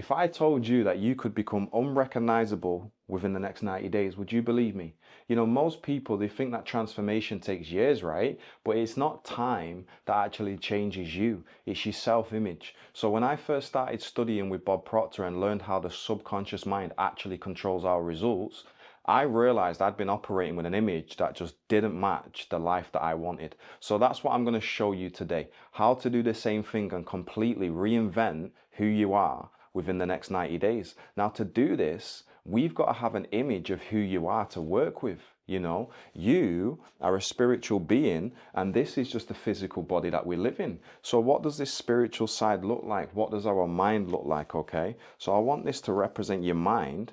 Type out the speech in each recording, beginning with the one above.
If I told you that you could become unrecognizable within the next 90 days, would you believe me? You know, most people, they think that transformation takes years, right? But it's not time that actually changes you. It's your self-image. So when I first started studying with Bob Proctor and learned how the subconscious mind actually controls our results, I realized I'd been operating with an image that just didn't match the life that I wanted. So that's what I'm going to show you today. How to do the same thing and completely reinvent who you are within the next 90 days. Now, to do this, we've got to have an image of who you are to work with. You know, you are a spiritual being, and this is just a physical body that we live in. So what does this spiritual side look like? What does our mind look like? Okay, so I want this to represent your mind,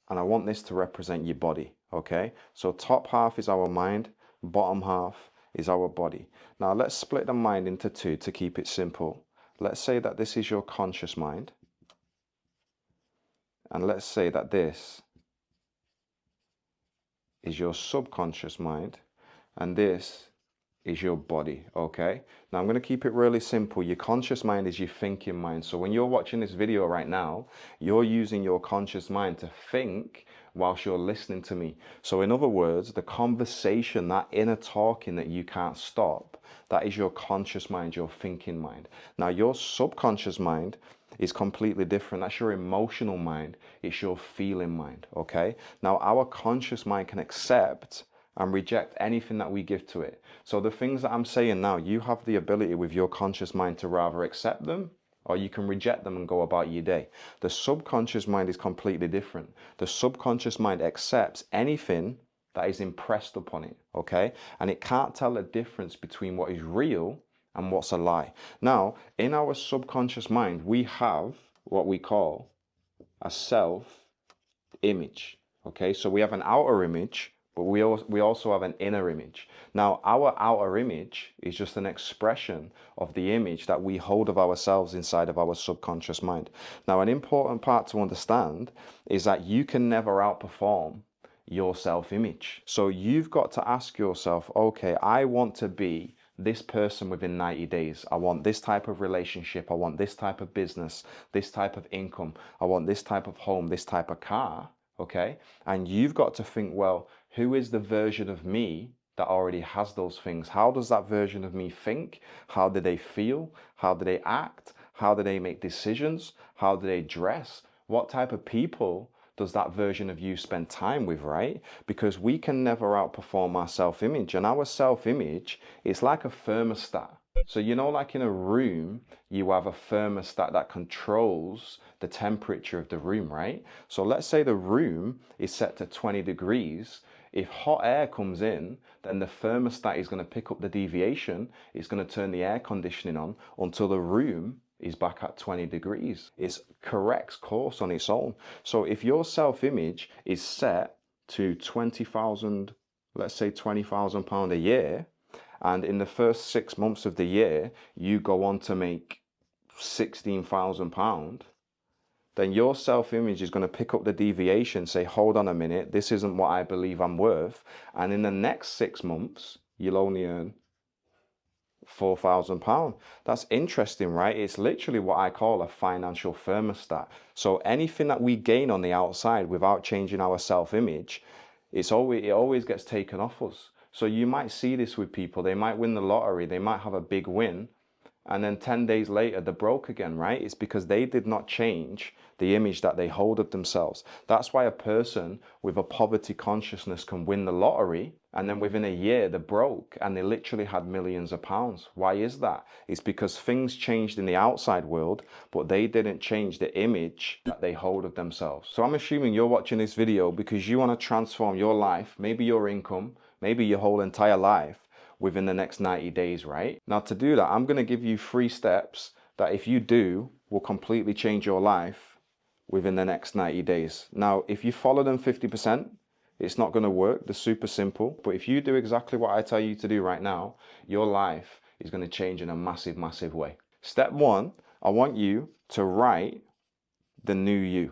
and I want this to represent your body. Okay, so top half is our mind, bottom half is our body. Now let's split the mind into two to keep it simple. Let's say that this is your conscious mind, and let's say that this is your subconscious mind, and this is your body. Okay, now I'm going to keep it really simple. Your conscious mind is your thinking mind. So when you're watching this video right now, you're using your conscious mind to think whilst you're listening to me. So in other words, the conversation, that inner talking that you can't stop, that is your conscious mind, your thinking mind. Now your subconscious mind is completely different. That's your emotional mind. It's your feeling mind. Okay, now our conscious mind can accept and reject anything that we give to it. So the things that I'm saying now, you have the ability with your conscious mind to rather accept them, or you can reject them and go about your day. The subconscious mind is completely different. The subconscious mind accepts anything that is impressed upon it, okay? And it can't tell the difference between what is real and what's a lie. Now, in our subconscious mind, we have what we call a self-image, okay? So we have an outer image, but we also have an inner image. Now, our outer image is just an expression of the image that we hold of ourselves inside of our subconscious mind. Now, an important part to understand is that you can never outperform your self-image. So you've got to ask yourself, okay, I want to be this person within 90 days. I want this type of relationship. I want this type of business, this type of income. I want this type of home, this type of car. Okay, and you've got to think, well, who is the version of me that already has those things? How does that version of me think? How do they feel? How do they act? How do they make decisions? How do they dress? What type of people does that version of you spend time with, right? Because we can never outperform our self-image, and our self-image is like a thermostat. So, you know, like in a room, you have a thermostat that controls the temperature of the room, right? So let's say the room is set to 20 degrees. If hot air comes in, then the thermostat is going to pick up the deviation. It's going to turn the air conditioning on until the room is back at 20 degrees. It corrects course on its own. So if your self-image is set to 20,000, let's say £20,000 a year, and in the first 6 months of the year, you go on to make £16,000, then your self-image is going to pick up the deviation, say, hold on a minute, this isn't what I believe I'm worth. And in the next 6 months, you'll only earn £4,000. That's interesting, right? It's literally what I call a financial thermostat. So anything that we gain on the outside without changing our self-image, it always gets taken off us. So you might see this with people. They might win the lottery, they might have a big win, and then 10 days later they're broke again, right? It's because they did not change the image that they hold of themselves. That's why a person with a poverty consciousness can win the lottery, and then within a year they're broke and they literally had millions of pounds. Why is that? It's because things changed in the outside world, but they didn't change the image that they hold of themselves. So I'm assuming you're watching this video because you want to transform your life, maybe your income, maybe your whole entire life within the next 90 days, right? Now to do that, I'm going to give you 3 steps that if you do, will completely change your life within the next 90 days. Now, if you follow them 50%, it's not going to work. They're super simple. But if you do exactly what I tell you to do right now, your life is going to change in a massive, massive way. Step 1, I want you to write the new you.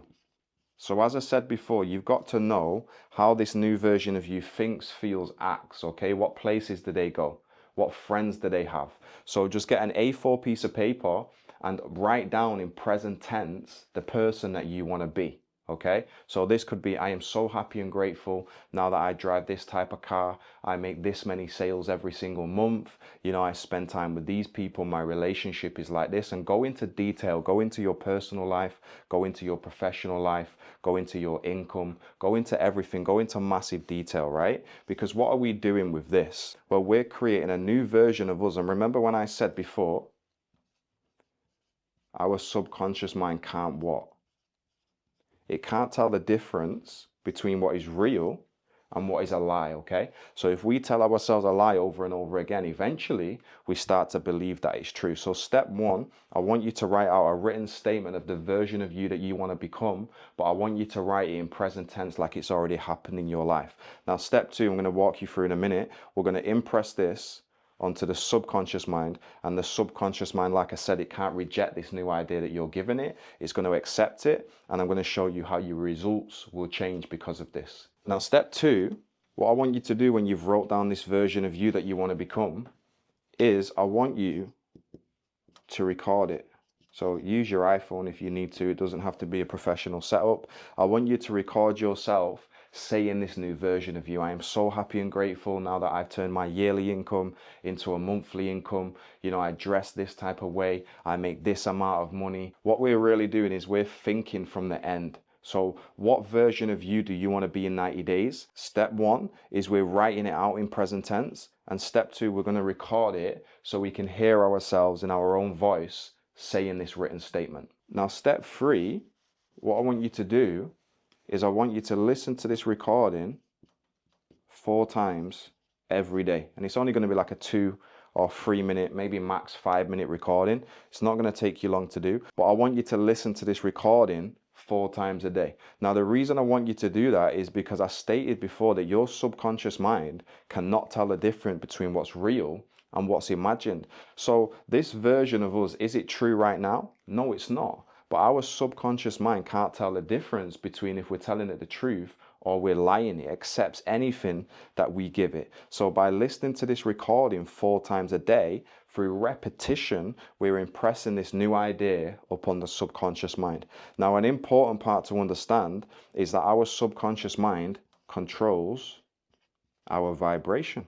So as I said before, you've got to know how this new version of you thinks, feels, acts, okay? What places do they go? What friends do they have? So just get an A4 piece of paper and write down in present tense the person that you want to be. Okay, so this could be, I am so happy and grateful now that I drive this type of car. I make this many sales every single month. You know, I spend time with these people. My relationship is like this. And go into detail, go into your personal life, go into your professional life, go into your income, go into everything, go into massive detail, right? Because what are we doing with this? Well, we're creating a new version of us. And remember when I said before, our subconscious mind can't what? It can't tell the difference between what is real and what is a lie, okay? So if we tell ourselves a lie over and over again, eventually we start to believe that it's true. So step one, I want you to write out a written statement of the version of you that you want to become, but I want you to write it in present tense like it's already happened in your life. Now, step two, I'm going to walk you through in a minute. We're going to impress this onto the subconscious mind, and the subconscious mind, like I said, it can't reject this new idea that you're giving it. It's going to accept it, and I'm going to show you how your results will change because of this. Now, step two, what I want you to do when you've wrote down this version of you that you want to become is I want you to record it. So use your iPhone if you need to. It doesn't have to be a professional setup. I want you to record yourself saying this new version of you. I am so happy and grateful now that I've turned my yearly income into a monthly income. You know, I dress this type of way. I make this amount of money. What we're really doing is we're thinking from the end. So what version of you do you want to be in 90 days? Step one is we're writing it out in present tense. And step two, we're going to record it so we can hear ourselves in our own voice saying this written statement. Now, step three, what I want you to do is I want you to listen to this recording 4 times every day. And it's only going to be like a 2 or 3 minute, maybe max 5 minute recording. It's not going to take you long to do, but I want you to listen to this recording 4 times a day. Now, the reason I want you to do that is because I stated before that your subconscious mind cannot tell the difference between what's real and what's imagined. So this version of us, is it true right now? No, it's not. But our subconscious mind can't tell the difference between if we're telling it the truth or we're lying. It accepts anything that we give it. So by listening to this recording 4 times a day, through repetition, we're impressing this new idea upon the subconscious mind. Now, an important part to understand is that our subconscious mind controls our vibration.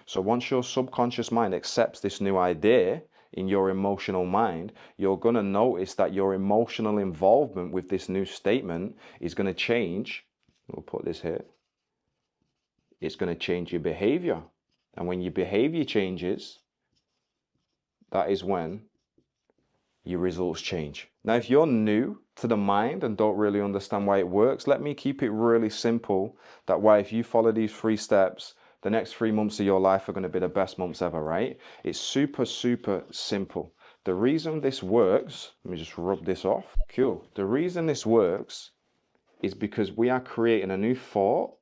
So once your subconscious mind accepts this new idea in your emotional mind, you're going to notice that your emotional involvement with this new statement is going to change. We'll put this here. It's going to change your behavior. And when your behavior changes, that is when your results change. Now, if you're new to the mind and don't really understand why it works, let me keep it really simple. That way, if you follow these 3 steps, the next 3 months of your life are going to be the best months ever, right? It's super, super simple. The reason this works, let me just rub this off. Cool. The reason this works is because we are creating a new thought,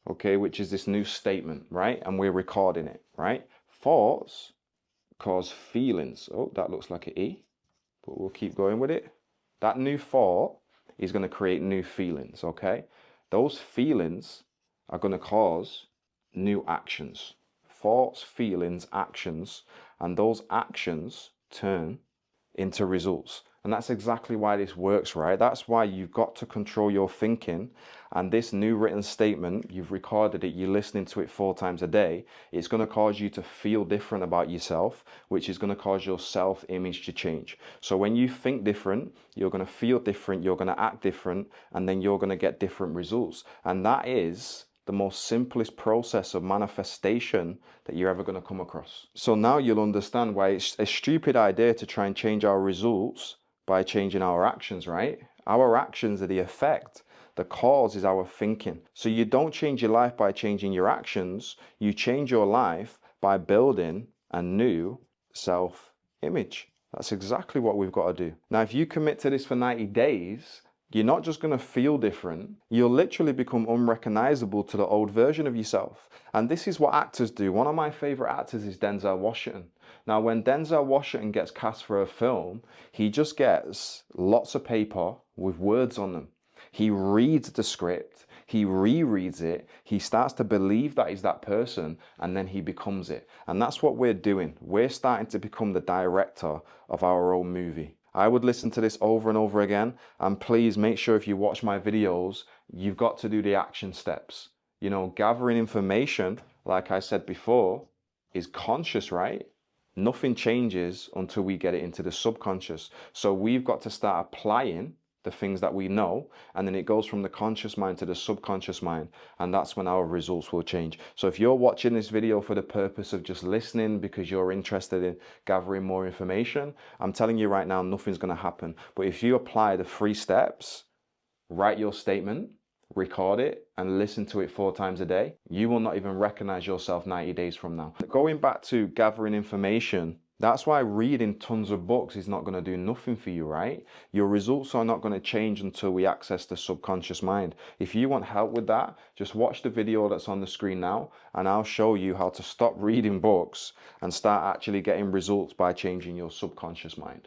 okay, which is this new statement, right? And we're recording it, right? Thoughts cause feelings. Oh, that looks like an E, but we'll keep going with it. That new thought is going to create new feelings, okay? Those feelings are going to cause new actions. Thoughts, feelings, actions, and those actions turn into results. And that's exactly why this works, right? That's why you've got to control your thinking. And this new written statement, you've recorded it, you're listening to it 4 times a day. It's going to cause you to feel different about yourself, which is going to cause your self-image to change. So when you think different, you're going to feel different, you're going to act different, and then you're going to get different results. And that is the most simplest process of manifestation that you're ever going to come across. So now you'll understand why it's a stupid idea to try and change our results by changing our actions, right? Our actions are the effect. The cause is our thinking. So you don't change your life by changing your actions. You change your life by building a new self-image. That's exactly what we've got to do. Now, if you commit to this for 90 days, you're not just going to feel different. You'll literally become unrecognizable to the old version of yourself. And this is what actors do. One of my favorite actors is Denzel Washington. Now, when Denzel Washington gets cast for a film, he just gets lots of paper with words on them. He reads the script. he rereads it, he starts to believe that he's that person, and then he becomes it. And that's what we're doing. We're starting to become the director of our own movie. I would listen to this over and over again, and please make sure if you watch my videos, you've got to do the action steps. You know, gathering information, like I said before, is conscious, right? Nothing changes until we get it into the subconscious. So we've got to start applying the things that we know, and then it goes from the conscious mind to the subconscious mind, and that's when our results will change. So if you're watching this video for the purpose of just listening because you're interested in gathering more information, I'm telling you right now, nothing's going to happen. But if you apply the 3 steps, write your statement, record it, and listen to it 4 times a day, you will not even recognize yourself 90 days from now. Going back to gathering information, that's why reading tons of books is not going to do nothing for you, right? Your results are not going to change until we access the subconscious mind. If you want help with that, just watch the video that's on the screen now, and I'll show you how to stop reading books and start actually getting results by changing your subconscious mind.